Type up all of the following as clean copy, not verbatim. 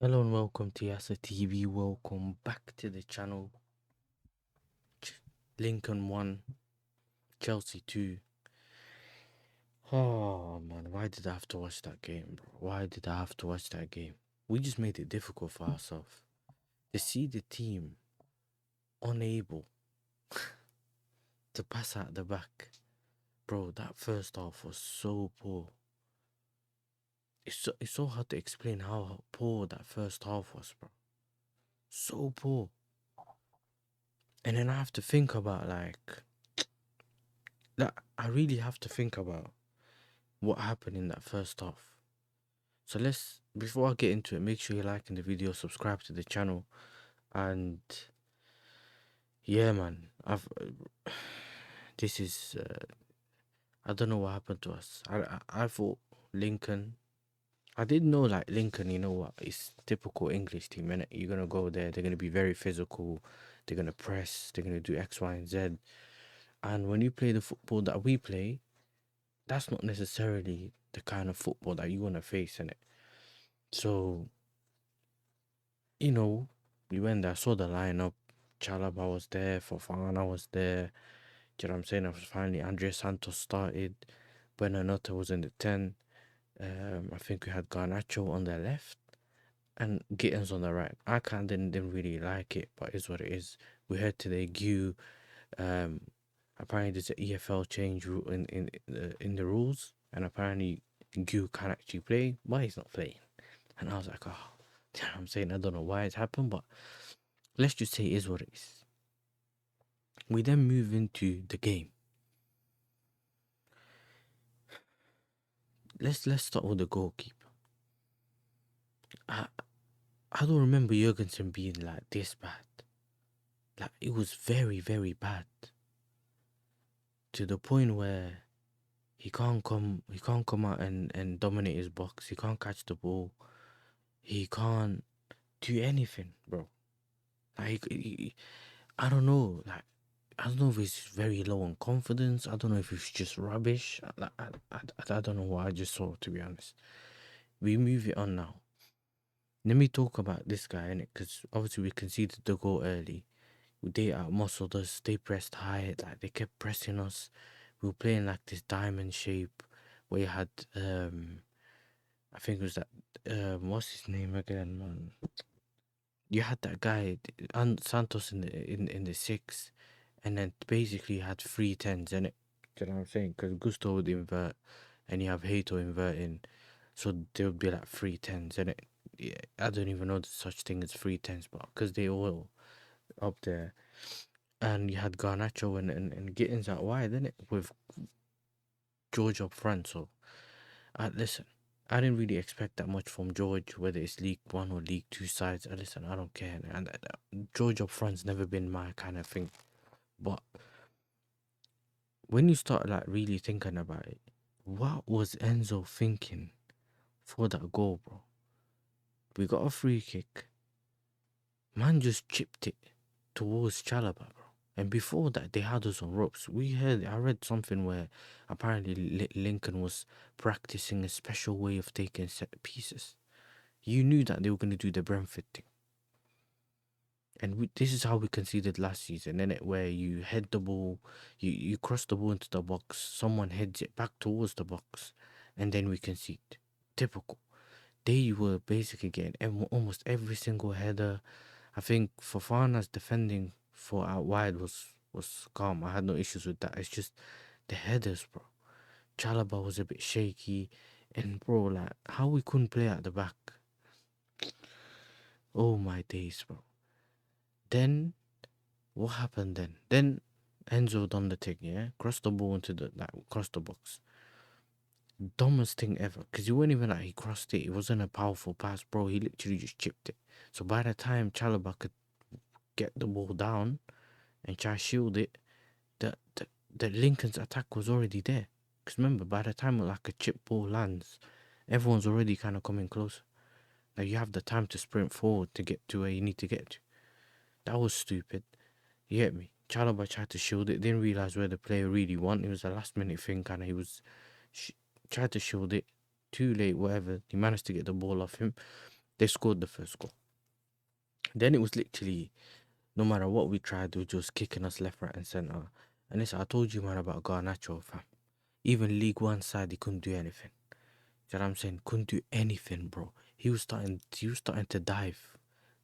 Hello and welcome to ISAK TV. Welcome back to the channel. Lincoln 1, Chelsea 2. Oh man, why did I have to watch that game, bro? Why did I have to watch that game? We just made it difficult for ourselves. To see the team unable to pass out the back. Bro, that first half was so poor. It's so hard to explain how poor that first half was, bro. So poor. And then I have to think about I really have to think about what happened in that first half. So before I get into it, make sure you're liking the video, subscribe to the channel, and yeah, man, this is, I don't know what happened to us. I thought Lincoln, I didn't know like Lincoln, you know what, it's typical English team, innit? You're gonna go there, they're gonna be very physical, they're gonna press, they're gonna do X, Y, and Z. And when you play the football that we play, that's not necessarily the kind of football that you wanna face, innit? So, you know, we went there, saw the lineup. Chalaba was there, Fofana was there. Do you know what I'm saying? I was finally Andres Santos started. Buenanotte was in the 10. I think we had Garnacho on the left and Gittins on the right. I kind of didn't really like it, but it's what it is. We heard today Gu. Um, apparently there's an EFL change in the rules, and apparently Gu can actually play, but he's not playing. And I was like, oh, you know what I'm saying? I don't know why it's happened, but let's just say it is what it is. We then move into the game. Let's start with the goalkeeper. I I don't remember Jurgensen being like this bad. Like it was very, very bad. To the point where he can't come out and dominate his box. He can't catch the ball. He can't do anything, bro. Like I don't know. Like I don't know if he's very low on confidence. I don't know if he's just rubbish. I don't know what I just saw, to be honest. We move it on now. Let me talk about this guy, innit? Because obviously we conceded the goal early. They outmuscled us. They pressed high. Like they kept pressing us. We were playing like this diamond shape where you had I think it was that what's his name again, man? You had that guy Santos in the 6, and then basically you had 3 10s in it. Do you know what I'm saying? Because Gusto would invert, and you have Hato inverting, so there would be like 3 10s in it. Yeah, I don't even know there's such thing as 3 10s, but because they all up there, and you had Garnacho and Gittins out wide, innit? With George up front. So, listen, I didn't really expect that much from George, whether it's League One or League Two sides. Listen, I don't care, and George up front's never been my kind of thing. But when you start like really thinking about it, what was Enzo thinking for that goal, bro? We got a free kick. Man just chipped it towards Chalaba, bro. And before that, they had us on ropes. I read something where apparently Lincoln was practicing a special way of taking set pieces. You knew that they were going to do the Brentford thing. And this is how we conceded last season, innit? Where you head the ball, you cross the ball into the box, someone heads it back towards the box, and then we concede. Typical. They were basically getting almost every single header. I think Fofana's defending for out wide was calm. I had no issues with that. It's just the headers, bro. Chalaba was a bit shaky, and bro, like how we couldn't play at the back. Oh my days, bro. Then what happened then? Then Enzo done the thing, yeah? Crossed the ball into cross the box. Dumbest thing ever. Because you weren't even like he crossed it. It wasn't a powerful pass, bro. He literally just chipped it. So by the time Chalaba could get the ball down and try shield it, the, the, the Lincoln's attack was already there. Because remember, by the time like a chip ball lands, everyone's already kind of coming closer. Now you have the time to sprint forward to get to where you need to get to. That was stupid. You get me? Chalaba tried to shield it, didn't realize where the player really went. It was a last minute thing, kind of. He tried to shield it, too late, whatever. He managed to get the ball off him, They scored the first goal. Then it was literally, no matter what we tried, they were just kicking us left, right, and centre. And listen, I told you, man, about Garnacho, fam. Even League One side, he couldn't do anything. You know what I'm saying? Couldn't do anything, bro. He was starting to dive,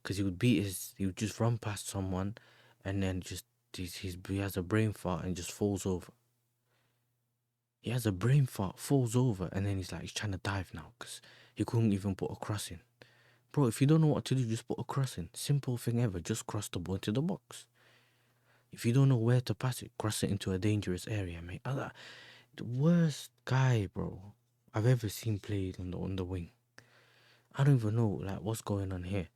because he would just run past someone, and then just he has a brain fart and just falls over. He has a brain fart, falls over, and then he's trying to dive now, because he couldn't even put a cross in. Bro, if you don't know what to do, just put a cross in. Simple thing ever, just cross the ball into the box. If you don't know where to pass it, cross it into a dangerous area, mate. The worst guy, bro, I've ever seen played on the wing. I don't even know what's going on here.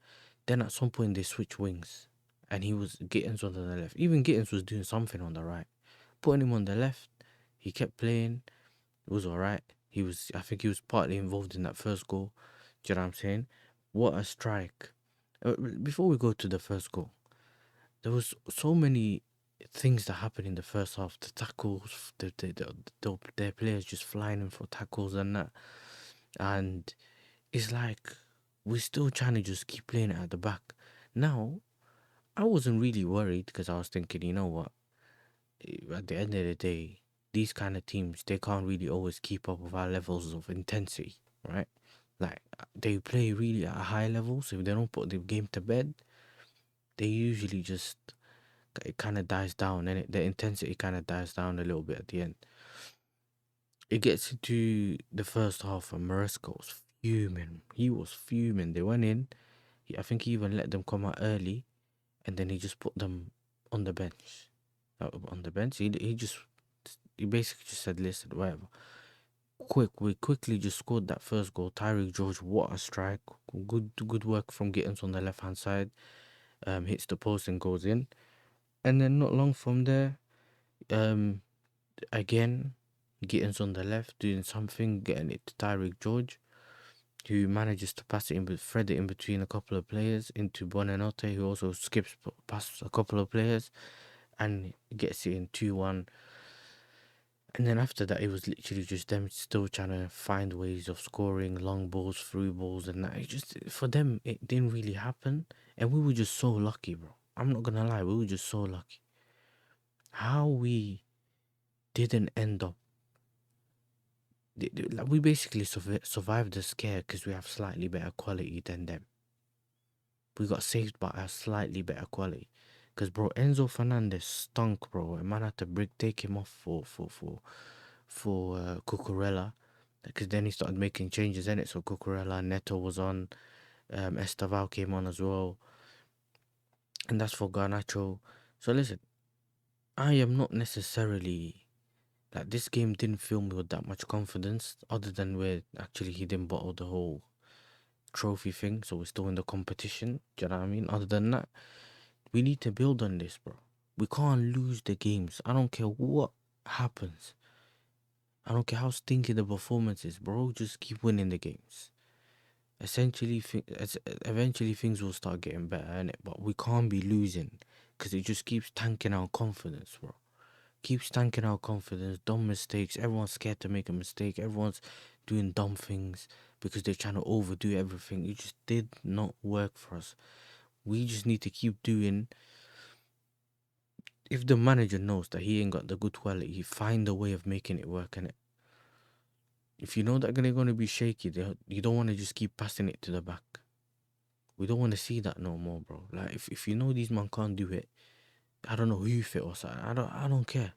Then at some point they switched wings, and Gittins was on the left. Even Gittins was doing something on the right. Putting him on the left, he kept playing. It was alright. I think he was partly involved in that first goal. Do you know what I'm saying? What a strike! Before we go to the first goal, there was so many things that happened in the first half. The tackles, their players just flying in for tackles and that, and it's like we're still trying to just keep playing it at the back. Now, I wasn't really worried, because I was thinking, you know what? At the end of the day, these kind of teams, they can't really always keep up with our levels of intensity, right? They play really at a high level, so if they don't put the game to bed, they usually just, it kind of dies down, and the intensity kind of dies down a little bit at the end. It gets into the first half, and Maresca was fuming. He was fuming. They went in. I think he even let them come out early, and then he just put them on the bench. On the bench, he basically just said, "Listen, whatever. We quickly just scored that first goal. Tyreek George, what a strike! Good work from Gittins on the left hand side. Hits the post and goes in. And then not long from there, again, Gittins on the left doing something, getting it to Tyreek George, who manages to thread it in between a couple of players into Bonanote, who also skips past a couple of players and gets it in 2-1. And then after that, it was literally just them still trying to find ways of scoring, long balls, through balls, and that. It just, for them, it didn't really happen. And we were just so lucky, bro. I'm not gonna lie, we were just so lucky. How we didn't end up, we basically survived the scare because we have slightly better quality than them. We got saved by a slightly better quality. Because, bro, Enzo Fernandez stunk, bro. A man had to take him off for Cucurella. Because then he started making changes in it. So Cucurella, Neto was on. Estaval came on as well. And that's for Garnacho. So listen, I am not necessarily, this game didn't fill me with that much confidence, other than where actually he didn't bottle the whole trophy thing, so we're still in the competition. Do you know what I mean? Other than that, we need to build on this, bro. We can't lose the games. I don't care what happens. I don't care how stinky the performance is, bro. Just keep winning the games. Eventually things will start getting better, innit? But we can't be losing, because it just keeps tanking our confidence, bro. Keeps tanking our confidence. Dumb mistakes. Everyone's scared to make a mistake. Everyone's doing dumb things because they're trying to overdo everything. It just did not work for us. We just need to keep doing. If the manager knows that he ain't got the good quality, he find a way of making it work, innit? If you know that they're going to be shaky, you don't want to just keep passing it to the back. We don't want to see that no more, bro. If you know these men can't do it, I don't know who you fit or something. I don't care.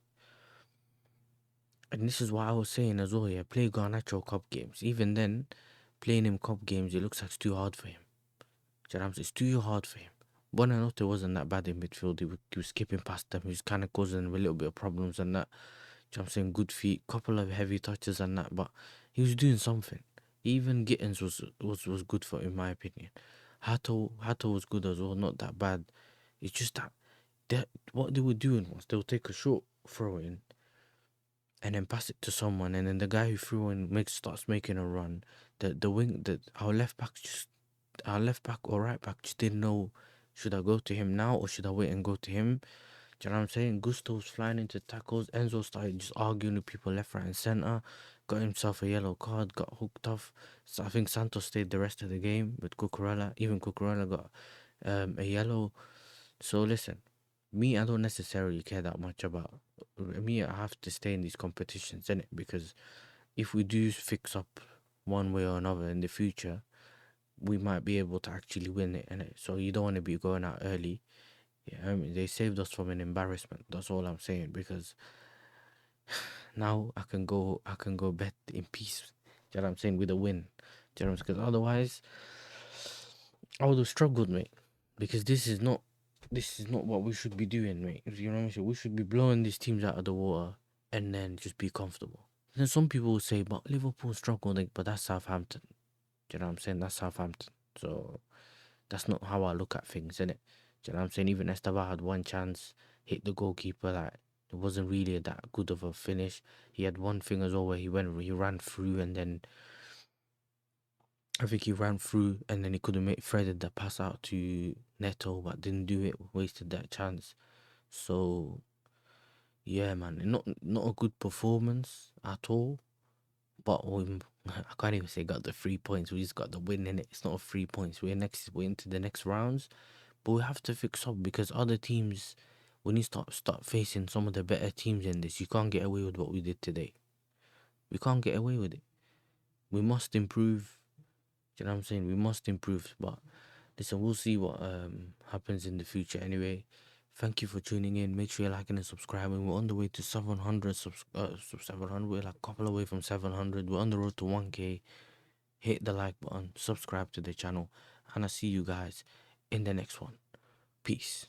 And this is what I was saying as well, yeah. Play Garnacho Cup games. Even then, playing him Cup games, it looks like it's too hard for him. It's too hard for him. Bonanotte wasn't that bad in midfield. He was skipping past them. He was kind of causing them a little bit of problems and that. I'm saying, good feet, couple of heavy touches and that, but he was doing something. Even Gittins was good for, in my opinion. Hato was good as well, not that bad. It's just that what they were doing was they'll take a short throw in and then pass it to someone, and then the guy who threw in starts making a run. Our left back or right back just didn't know, should I go to him now or should I wait and go to him? Do you know what I'm saying? Gusto's flying into tackles. Enzo started just arguing with people left, right, and centre. Got himself a yellow card. Got hooked off. So I think Santos stayed the rest of the game with Cucurella. Even Cucurella got a yellow. So listen, me, I don't necessarily care that much about me. I have to stay in these competitions, innit? Because if we do fix up one way or another in the future, we might be able to actually win it, innit? So you don't want to be going out early. Yeah, I mean, they saved us from an embarrassment. That's all I'm saying. Because now I can go bet in peace. Do you know what I'm saying? With a win. Do you know what I'm saying? Because otherwise, I would have struggled, mate. Because this is not what we should be doing, mate. You know what I'm saying? We should be blowing these teams out of the water and then just be comfortable. Then some people will say, but Liverpool struggled, like, but that's Southampton. Do you know what I'm saying? That's Southampton. So that's not how I look at things, innit? Do you know what I'm saying? Even Esteban had one chance, hit the goalkeeper, like it wasn't really that good of a finish. He had one thing as well where he ran through and then I think he ran through and then he could have made threaded the pass out to Neto but didn't do it, wasted that chance. So yeah, man, not a good performance at all. But I can't even say got the 3 points. We just got the win in it. It's not 3 points. We're into the next rounds. But we have to fix up because other teams, when you start facing some of the better teams in this, you can't get away with what we did today. We can't get away with it. We must improve. Do you know what I'm saying? We must improve. But listen, we'll see what happens in the future anyway. Thank you for tuning in. Make sure you're liking and subscribing. We're on the way to 700 700. We're like a couple away from 700. We're on the road to 1K. Hit the like button, subscribe to the channel, and I'll see you guys in the next one. Peace.